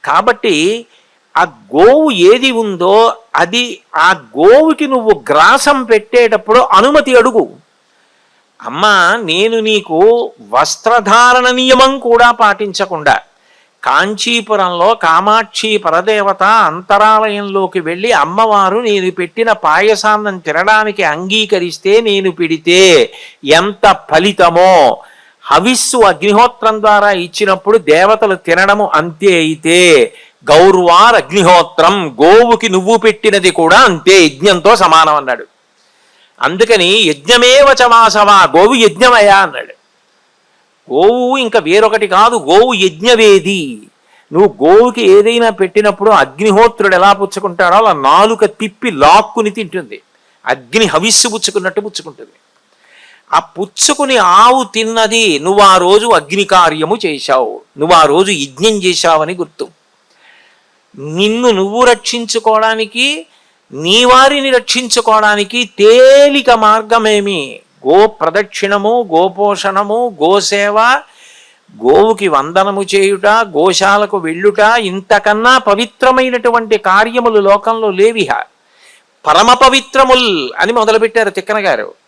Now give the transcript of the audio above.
కాబట్టి ఆ గోవు ఏది ఉందో అది ఆ గోవుకి నువ్వు గ్రాసం పెట్టేటప్పుడు అనుమతి అడుగు. అమ్మా, నేను నీకు వస్త్రధారణ నియమం కూడా పాటించకుండా కాంచీపురంలో కామాక్షి పరదేవత అంతరాలయంలోకి వెళ్ళి అమ్మవారు నేను పెట్టిన పాయసాన్నం తినడానికి అంగీకరిస్తే నేను పెడితే ఎంత ఫలితమో, హవిస్సు అగ్నిహోత్రం ద్వారా ఇచ్చినప్పుడు దేవతలు తినడము అంతే అయితే గౌర్వార్ అగ్నిహోత్రం, గోవుకి నువ్వు పెట్టినది కూడా అంతే, యజ్ఞంతో సమానం అన్నాడు. అందుకని యజ్ఞమేవ చమాసవా, గోవు యజ్ఞమయా అన్నాడు. గోవు ఇంకా వేరొకటి కాదు, గోవు యజ్ఞవేది. నువ్వు గోవుకి ఏదైనా పెట్టినప్పుడు అగ్నిహోత్రుడు ఎలా పుచ్చుకుంటాడో అలా నాలుక తిప్పి లాక్కుని తింటుంది. అగ్ని హవిస్సు పుచ్చుకున్నట్టు పుచ్చుకుంటుంది. ఆ పుచ్చుకుని ఆవు తిన్నది నువ్వు ఆ రోజు అగ్ని కార్యము చేశావు, నువ్వు ఆ రోజు యజ్ఞం చేశావని గుర్తు. నిన్ను నువ్వు రక్షించుకోవడానికి, నీ వారిని రక్షించుకోవడానికి తేలిక మార్గమేమి? గో ప్రదక్షిణము, గోపోషణము, గోసేవ, గోవుకి వందనము చేయుట, గోశాలకు వెళ్ళుట, ఇంతకన్నా పవిత్రమైనటువంటి కార్యములు లోకంలో లేవిహ. పరమ పవిత్రముల్ అని మొదలుపెట్టారు తిక్కన గారు.